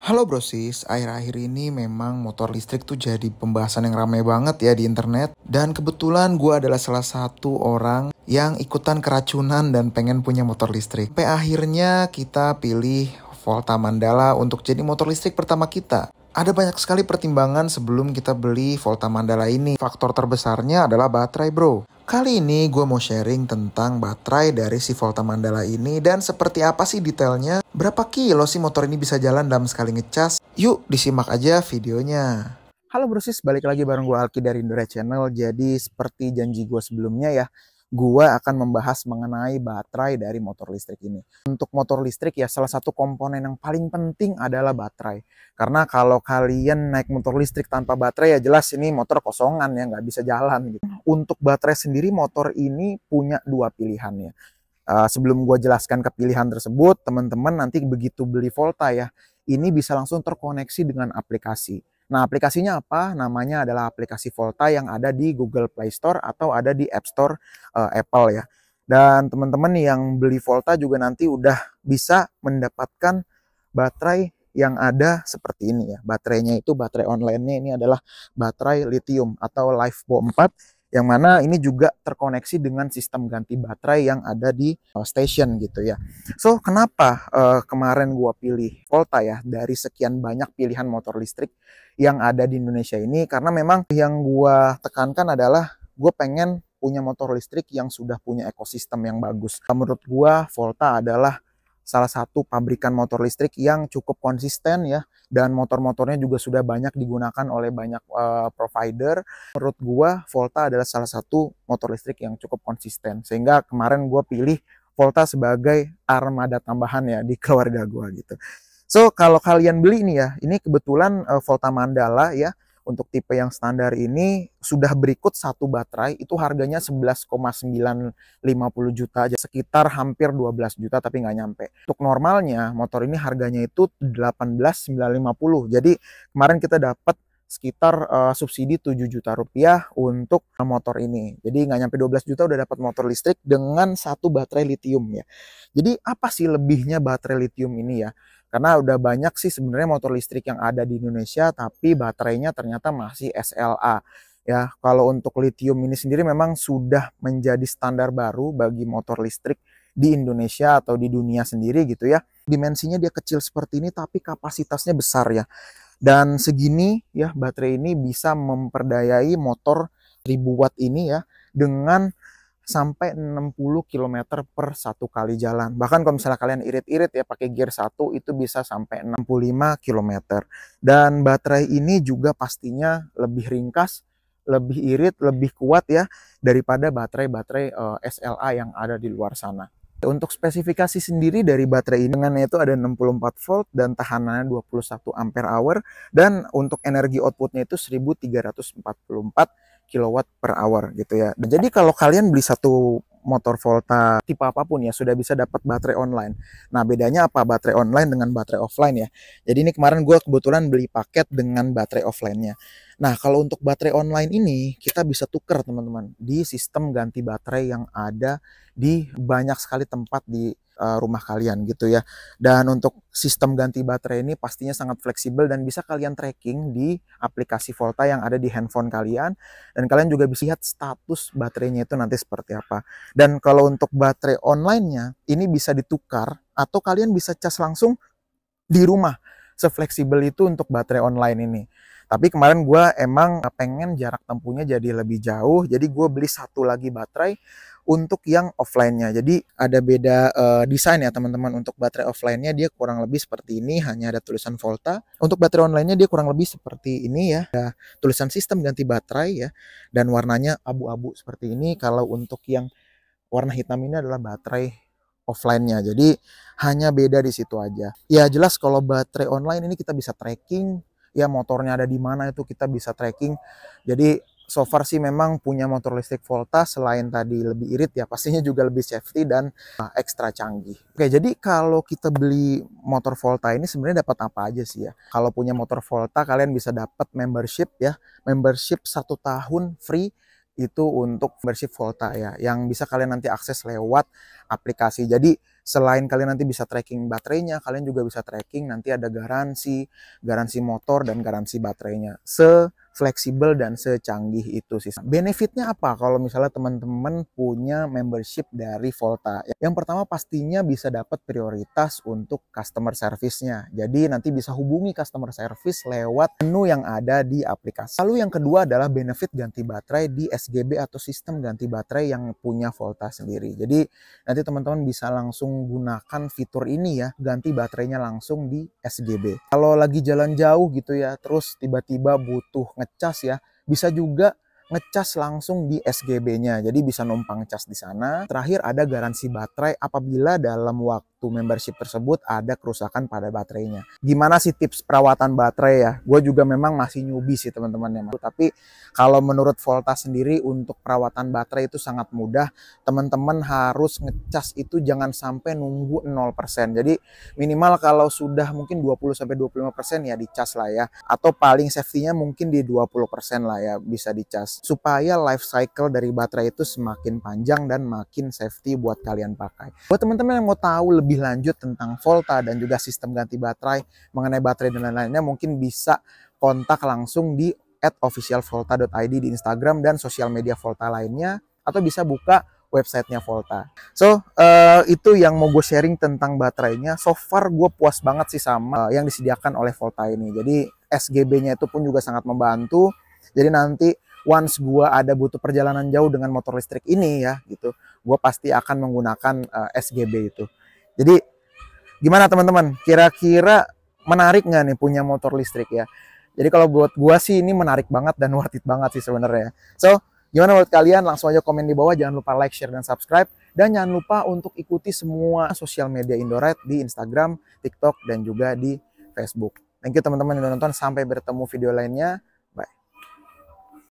Halo brosis, akhir-akhir ini memang motor listrik tuh jadi pembahasan yang ramai banget ya di internet. Dan kebetulan gue adalah salah satu orang yang ikutan keracunan dan pengen punya motor listrik. Sampai akhirnya kita pilih Volta Mandala untuk jadi motor listrik pertama kita. Ada banyak sekali pertimbangan sebelum kita beli Volta Mandala ini. Faktor terbesarnya adalah baterai bro. Kali ini gue mau sharing tentang baterai dari si Volta Mandala ini dan seperti apa sih detailnya. Berapa kilo sih motor ini bisa jalan dalam sekali ngecas? Yuk disimak aja videonya. Halo brosis, balik lagi bareng gue Alki dari Indora Channel. Jadi seperti janji gue sebelumnya ya, gue akan membahas mengenai baterai dari motor listrik ini. Untuk motor listrik ya salah satu komponen yang paling penting adalah baterai. Karena kalau kalian naik motor listrik tanpa baterai ya jelas ini motor kosongan ya, nggak bisa jalan gitu. Untuk baterai sendiri motor ini punya dua pilihan ya. Sebelum gue jelaskan kepilihan tersebut, teman-teman nanti begitu beli Volta ya, ini bisa langsung terkoneksi dengan aplikasi. Nah, aplikasinya apa? Namanya adalah aplikasi Volta yang ada di Google Play Store atau ada di App Store Apple ya. Dan teman-teman yang beli Volta juga nanti udah bisa mendapatkan baterai yang ada seperti ini ya. Baterainya itu baterai online-nya ini adalah baterai lithium atau LiFePO 4 yang mana ini juga terkoneksi dengan sistem ganti baterai yang ada di station gitu ya. So, kenapa kemarin gua pilih Volta ya dari sekian banyak pilihan motor listrik yang ada di Indonesia ini? Karena memang yang gua tekankan adalah gue pengen punya motor listrik yang sudah punya ekosistem yang bagus. Menurut gua Volta adalah salah satu pabrikan motor listrik yang cukup konsisten ya, dan motor-motornya juga sudah banyak digunakan oleh banyak provider. Menurut gua Volta adalah salah satu motor listrik yang cukup konsisten, sehingga kemarin gua pilih Volta sebagai armada tambahan ya di keluarga gua gitu. So kalau kalian beli ini ya, ini kebetulan Volta Mandala ya. Untuk tipe yang standar ini sudah berikut satu baterai, itu harganya 11,950 juta aja, sekitar hampir 12 juta tapi nggak nyampe. Untuk normalnya motor ini harganya itu 18.950. Jadi kemarin kita dapat sekitar subsidi 7 juta rupiah untuk motor ini. Jadi nggak nyampe 12 juta udah dapat motor listrik dengan satu baterai lithium ya. Jadi apa sih lebihnya baterai lithium ini ya? Karena udah banyak sih sebenarnya motor listrik yang ada di Indonesia, tapi baterainya ternyata masih SLA. Ya, kalau untuk lithium ini sendiri memang sudah menjadi standar baru bagi motor listrik di Indonesia atau di dunia sendiri gitu ya. Dimensinya dia kecil seperti ini, tapi kapasitasnya besar ya. Dan segini ya, baterai ini bisa memperdayai motor 1000 watt ini ya, dengan sampai 60 km per satu kali jalan. Bahkan kalau misalnya kalian irit-irit ya pakai gear 1 itu bisa sampai 65 km. Dan baterai ini juga pastinya lebih ringkas, lebih irit, lebih kuat ya daripada baterai-baterai SLA yang ada di luar sana. Untuk spesifikasi sendiri dari baterai ini dengan itu ada 64 volt dan tahanannya 21 ampere hour, dan untuk energi outputnya itu 1344 kilowatt per hour gitu ya. Dan jadi kalau kalian beli satu motor Volta tipe apapun ya sudah bisa dapat baterai online. Nah bedanya apa baterai online dengan baterai offline ya? Jadi ini kemarin gue kebetulan beli paket dengan baterai offline-nya. Nah kalau untuk baterai online ini kita bisa tuker teman-teman di sistem ganti baterai yang ada di banyak sekali tempat di rumah kalian gitu ya. Dan untuk sistem ganti baterai ini pastinya sangat fleksibel dan bisa kalian tracking di aplikasi Volta yang ada di handphone kalian, dan kalian juga bisa lihat status baterainya itu nanti seperti apa. Dan kalau untuk baterai online-nya ini bisa ditukar atau kalian bisa cas langsung di rumah. Sefleksibel itu untuk baterai online ini. Tapi kemarin gue emang pengen jarak tempuhnya jadi lebih jauh, jadi gue beli satu lagi baterai untuk yang offline-nya. Jadi ada beda desain ya teman-teman. Untuk baterai offline-nya dia kurang lebih seperti ini, hanya ada tulisan Volta. Untuk baterai online-nya dia kurang lebih seperti ini ya, ada tulisan sistem ganti baterai ya, dan warnanya abu-abu seperti ini. Kalau untuk yang warna hitam ini adalah baterai offline-nya. Jadi hanya beda di situ aja. Ya jelas kalau baterai online ini kita bisa tracking ya, motornya ada di mana itu kita bisa tracking. Jadi so far sih memang punya motor listrik Volta selain tadi lebih irit ya pastinya juga lebih safety dan ekstra canggih. Oke, jadi kalau kita beli motor Volta ini sebenarnya dapat apa aja sih ya? Kalau punya motor Volta kalian bisa dapat membership ya. Membership 1 tahun free itu untuk membership Volta ya, yang bisa kalian nanti akses lewat aplikasi. Jadi Selain kalian nanti bisa tracking baterainya, kalian juga bisa tracking nanti ada garansi motor dan garansi baterainya. Fleksibel dan secanggih itu sih. Benefitnya apa kalau misalnya teman-teman punya membership dari Volta? Yang pertama pastinya bisa dapat prioritas untuk customer service-nya. Jadi nanti bisa hubungi customer service lewat menu yang ada di aplikasi. Lalu yang kedua adalah benefit ganti baterai di SGB atau sistem ganti baterai yang punya Volta sendiri. Jadi nanti teman-teman bisa langsung gunakan fitur ini ya, ganti baterainya langsung di SGB. Kalau lagi jalan jauh gitu ya, terus tiba-tiba butuh ngecas ya, bisa juga ngecas langsung di SGB-nya. Jadi bisa numpang cas di sana. Terakhir ada garansi baterai apabila dalam waktu membership tersebut ada kerusakan pada baterainya. Gimana sih tips perawatan baterai ya? Gue juga memang masih newbie sih teman-teman ya. Tapi kalau menurut Volta sendiri untuk perawatan baterai itu sangat mudah. Teman-teman harus ngecas itu jangan sampai nunggu 0%. Jadi minimal kalau sudah mungkin 20-25% ya dicas lah ya. Atau paling safety-nya mungkin di 20% lah ya bisa dicas. Supaya life cycle dari baterai itu semakin panjang dan makin safety buat kalian pakai. Buat teman-teman yang mau tahu lebih lanjut tentang Volta dan juga sistem ganti baterai, mengenai baterai dan lain-lainnya, mungkin bisa kontak langsung di @officialvolta.id di Instagram dan sosial media Volta lainnya, atau bisa buka websitenya Volta. So, itu yang mau gue sharing tentang baterainya. So far gue puas banget sih sama yang disediakan oleh Volta ini. Jadi SGB-nya itu pun juga sangat membantu. Jadi nanti once gue ada butuh perjalanan jauh dengan motor listrik ini ya gitu, gue pasti akan menggunakan SGB itu. Jadi gimana teman-teman? Kira-kira menarik nggak nih punya motor listrik ya? Jadi kalau buat gue sih ini menarik banget dan worth it banget sih sebenarnya. So, gimana buat kalian? Langsung aja komen di bawah. Jangan lupa like, share, dan subscribe. Dan jangan lupa untuk ikuti semua sosial media Indoride di Instagram, TikTok, dan juga di Facebook. Thank you teman-teman yang udah nonton. Sampai bertemu video lainnya.